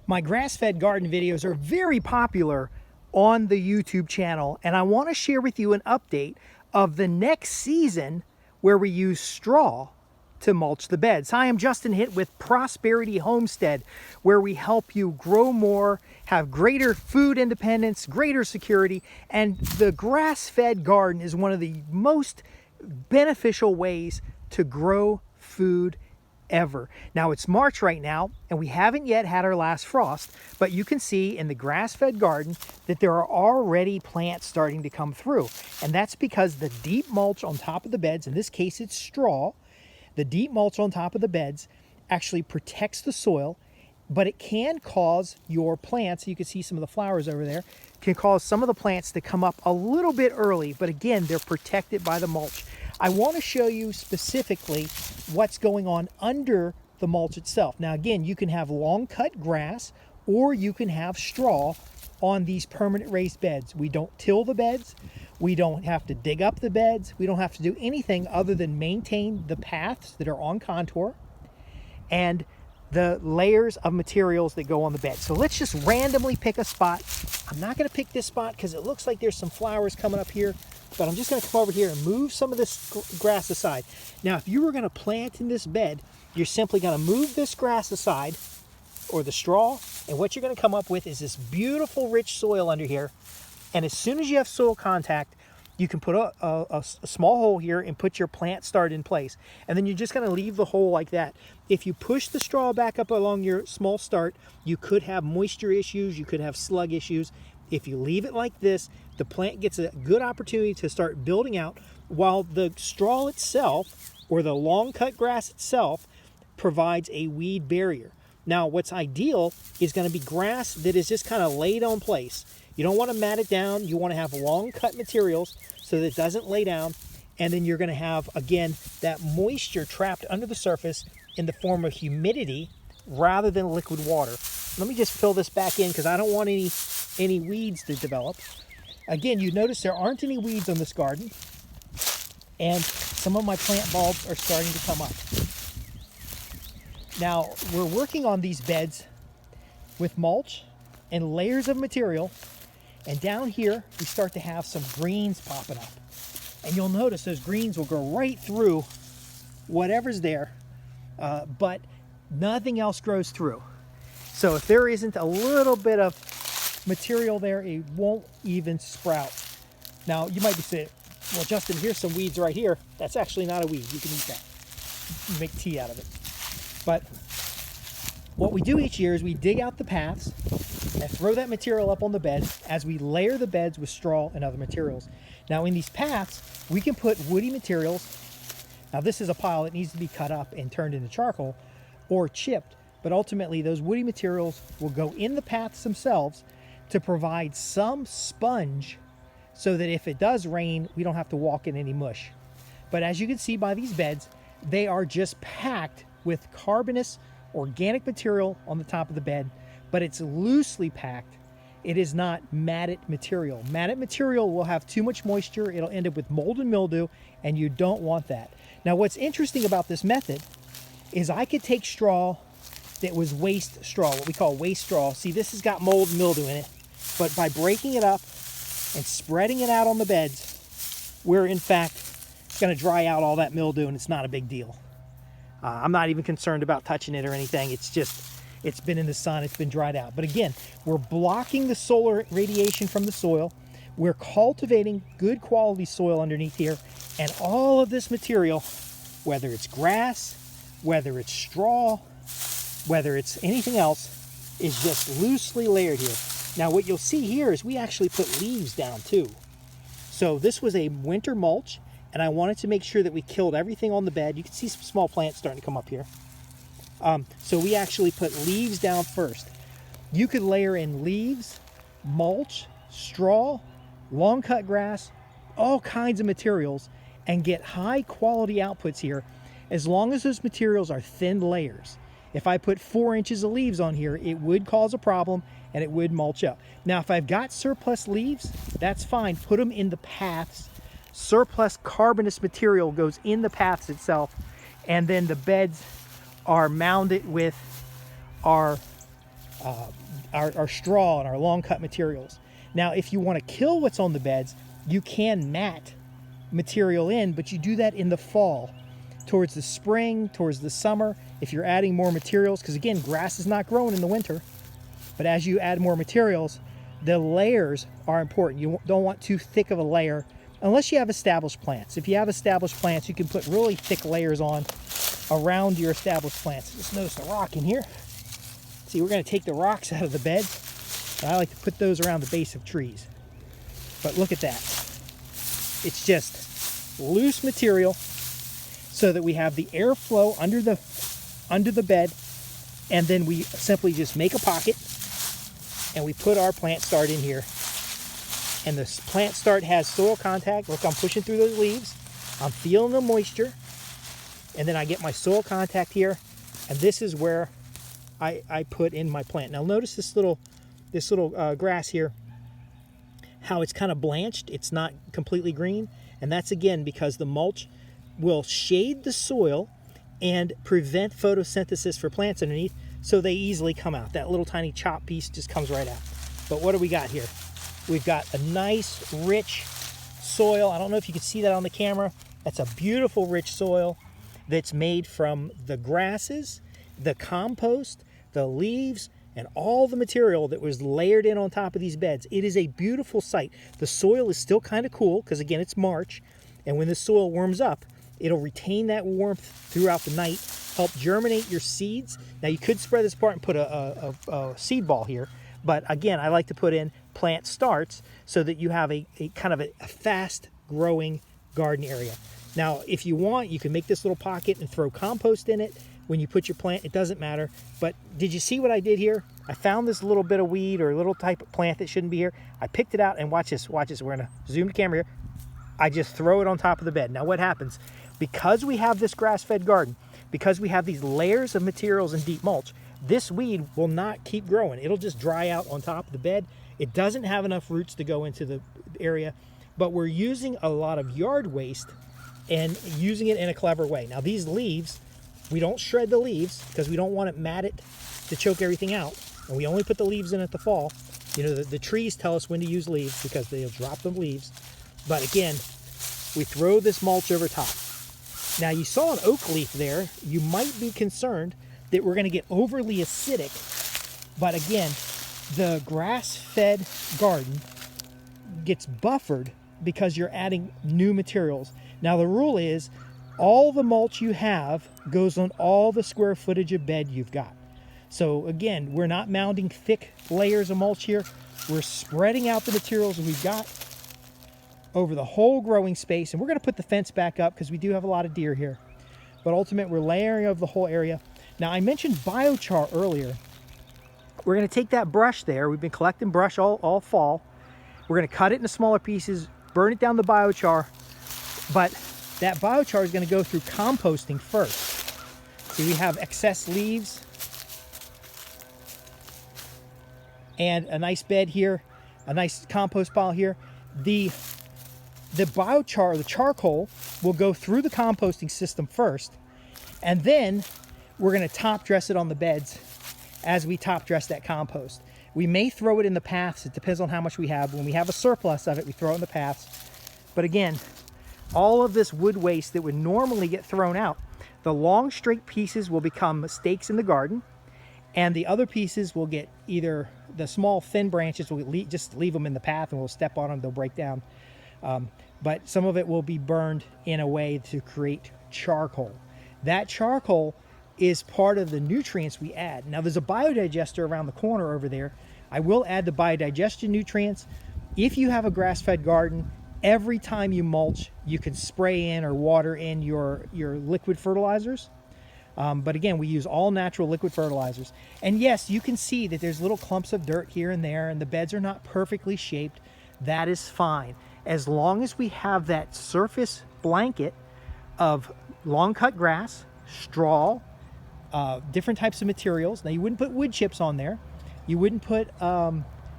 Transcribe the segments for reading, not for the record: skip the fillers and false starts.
My grass-fed garden videos are very popular on the YouTube channel, and I want to share with you an update of the next season where we use straw to mulch the beds. Hi, I'm Justin Hitt with Prosperity Homestead, where we help you grow more, have greater food independence, greater security, and the grass-fed garden is one of the most beneficial ways to grow food ever. Now it's March right now and we haven't yet had our last frost, but you can see in the grass-fed garden that there are already plants starting to come through, and that's because the deep mulch on top of the beds, in this case it's straw, the deep mulch on top of the beds actually protects the soil, but it can cause your plants, you can see some of the flowers over there, can cause some of the plants to come up a little bit early, but again, they're protected by the mulch. I want to show you specifically what's going on under the mulch itself. Now again, you can have long cut grass or you can have straw on these permanent raised beds. We don't till the beds. We don't have to dig up the beds. We don't have to do anything other than maintain the paths that are on contour and the layers of materials that go on the bed. So let's just randomly pick a spot. I'm not going to pick this spot because it looks like there's some flowers coming up here, but I'm just going to come over here and move some of this grass aside. Now, if you were going to plant in this bed, you're simply going to move this grass aside or the straw, and what you're going to come up with is this beautiful rich soil under here. And as soon as you have soil contact, you can put a small hole here and put your plant start in place. And then you're just going to leave the hole like that. If you push the straw back up along your small start, you could have moisture issues, you could have slug issues. If you leave it like this, the plant gets a good opportunity to start building out, while the straw itself or the long cut grass itself provides a weed barrier. Now, what's ideal is going to be grass that is just kind of laid on place. You don't want to mat it down. You want to have long cut materials so that it doesn't lay down. And then you're going to have, again, that moisture trapped under the surface in the form of humidity rather than liquid water. Let me just fill this back in because I don't want any weeds to develop. Again, you notice there aren't any weeds on this garden, and some of my plant bulbs are starting to come up. Now, we're working on these beds with mulch and layers of material, and down here we start to have some greens popping up. And you'll notice those greens will go right through whatever's there, but nothing else grows through. So if there isn't a little bit of material there, it won't even sprout. Now you might be saying, well, Justin, here's some weeds right here. That's actually not a weed. You can eat that. You make tea out of it. But what we do each year is we dig out the paths and throw that material up on the bed as we layer the beds with straw and other materials. Now in these paths, we can put woody materials. Now this is a pile that needs to be cut up and turned into charcoal or chipped, but ultimately those woody materials will go in the paths themselves to provide some sponge so that if it does rain, we don't have to walk in any mush. But as you can see by these beds, they are just packed with carbonous organic material on the top of the bed, but it's loosely packed. It is not matted material. Matted material will have too much moisture. It'll end up with mold and mildew, and you don't want that. Now, what's interesting about this method is I could take straw that was waste straw, what we call waste straw. See, this has got mold and mildew in it, but by breaking it up and spreading it out on the beds, we're in fact going to dry out all that mildew, and it's not a big deal. I'm not even concerned about touching it or anything. It's just, it's been in the sun, it's been dried out. But again, we're blocking the solar radiation from the soil. We're cultivating good quality soil underneath here. And all of this material, whether it's grass, whether it's straw, whether it's anything else, is just loosely layered here. Now what you'll see here is we actually put leaves down too. So this was a winter mulch, and I wanted to make sure that we killed everything on the bed. You can see some small plants starting to come up here. So we actually put leaves down first. You could layer in leaves, mulch, straw, long cut grass, all kinds of materials, and get high quality outputs here as long as those materials are thin layers. If I put 4 inches of leaves on here, it would cause a problem and it would mulch up. Now, if I've got surplus leaves, that's fine. Put them in the paths. Surplus carbonous material goes in the paths itself, and then the beds are mounded with our our straw and our long cut materials. Now, if you want to kill what's on the beds, you can mat material in, but you do that in the fall, towards the spring, towards the summer, if you're adding more materials, because again, grass is not growing in the winter, but as you add more materials, the layers are important. You don't want too thick of a layer unless you have established plants. If you have established plants, you can put really thick layers on around your established plants. Just notice the rock in here. See, we're going to take the rocks out of the bed. I like to put those around the base of trees. But look at that. It's just loose material so that we have the airflow under the bed, and then we simply just make a pocket and we put our plant start in here. And the plant start has soil contact. Look, I'm pushing through those leaves. I'm feeling the moisture. And then I get my soil contact here, and this is where I put in my plant. Now notice this little grass here, how it's kind of blanched. It's not completely green, and that's again because the mulch will shade the soil and prevent photosynthesis for plants underneath, so they easily come out. That little tiny chop piece just comes right out. But what do we got here? We've got a nice rich soil. I don't know if you can see that on the camera. That's a beautiful rich soil that's made from the grasses, the compost, the leaves, and all the material that was layered in on top of these beds. It is a beautiful sight. The soil is still kind of cool because again, it's March, and when the soil warms up, it'll retain that warmth throughout the night, help germinate your seeds. Now you could spread this apart and put a seed ball here, but again, I like to put in plant starts so that you have a kind of a fast growing garden area. Now, if you want, you can make this little pocket and throw compost in it when you put your plant. It doesn't matter. But did you see what I did here? I found this little bit of weed or a little type of plant that shouldn't be here. I picked it out, and watch this. Watch this. We're going to zoom the camera here. I just throw it on top of the bed. Now what happens? Because we have this grass-fed garden, because we have these layers of materials and deep mulch, this weed will not keep growing. It'll just dry out on top of the bed. It doesn't have enough roots to go into the area, but we're using a lot of yard waste and using it in a clever way. Now these leaves, we don't shred the leaves because we don't want it matted to choke everything out. And we only put the leaves in at the fall. You know, the trees tell us when to use leaves because they'll drop the leaves. But again, we throw this mulch over top. Now you saw an oak leaf there. You might be concerned that we're going to get overly acidic. But again, the grass-fed garden gets buffered because you're adding new materials. Now the rule is all the mulch you have goes on all the square footage of bed you've got. So again, we're not mounding thick layers of mulch here. We're spreading out the materials we've got over the whole growing space. And we're going to put the fence back up because we do have a lot of deer here. But ultimately, we're layering over the whole area. Now I mentioned biochar earlier. We're going to take that brush there. We've been collecting brush all fall. We're going to cut it into smaller pieces, burn it down the biochar. But that biochar is going to go through composting first. See, we have excess leaves and a nice bed here, a nice compost pile here. The biochar, the charcoal, will go through the composting system first, and then we're going to top dress it on the beds as we top dress that compost. We may throw it in the paths. It depends on how much we have. When we have a surplus of it, we throw it in the paths. But again, all of this wood waste that would normally get thrown out, the long straight pieces will become stakes in the garden, and the other pieces will get either the small thin branches, we'll just leave them in the path and we'll step on them, they'll break down. But some of it will be burned in a way to create charcoal. That charcoal is part of the nutrients we add. Now there's a biodigester around the corner over there. I will add the biodigestion nutrients. If you have a grass-fed garden, every time you mulch, you can spray in or water in your liquid fertilizers. But again, we use all natural liquid fertilizers. And yes, you can see that there's little clumps of dirt here and there, and the beds are not perfectly shaped. That is fine. As long as we have that surface blanket of long cut grass, straw, different types of materials. Now you wouldn't put wood chips on there. You wouldn't put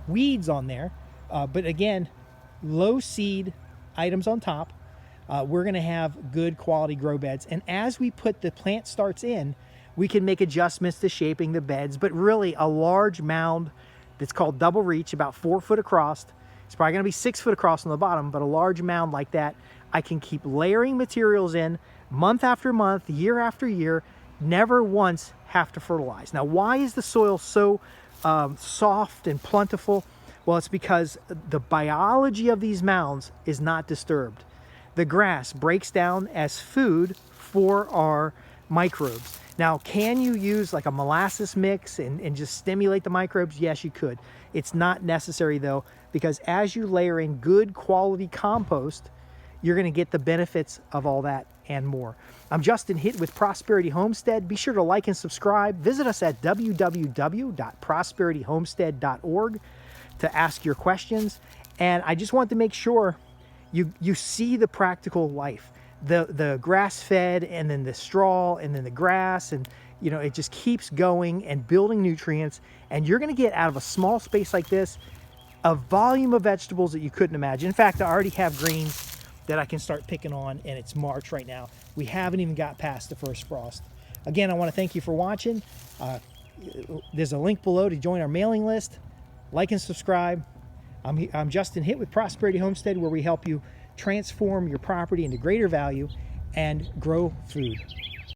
weeds on there. But again, low seed items on top. We're going to have good quality grow beds. And as we put the plant starts in, we can make adjustments to shaping the beds, but really a large mound that's called double reach, about 4 foot across. It's probably gonna be 6 foot across on the bottom, but a large mound like that, I can keep layering materials in month after month, year after year, never once have to fertilize. Now, why is the soil so soft and plentiful? Well, it's because the biology of these mounds is not disturbed. The grass breaks down as food for our microbes. Now, can you use like a molasses mix and just stimulate the microbes? Yes, you could. It's not necessary though, because as you layer in good quality compost, you're gonna get the benefits of all that and more. I'm Justin Hitt with Prosperity Homestead. Be sure to like and subscribe. Visit us at www.prosperityhomestead.org to ask your questions. And I just want to make sure you see the practical life. The grass-fed, and then the straw, and then the grass, and you know, it just keeps going and building nutrients, and you're going to get out of a small space like this a volume of vegetables that you couldn't imagine. In fact, I already have greens that I can start picking on, and it's March right now. We haven't even got past the first frost. Again, I want to thank you for watching. There's a link below to join our mailing list. Like and subscribe. I'm Justin Hitt with Prosperity Homestead, where we help you transform your property into greater value and grow food.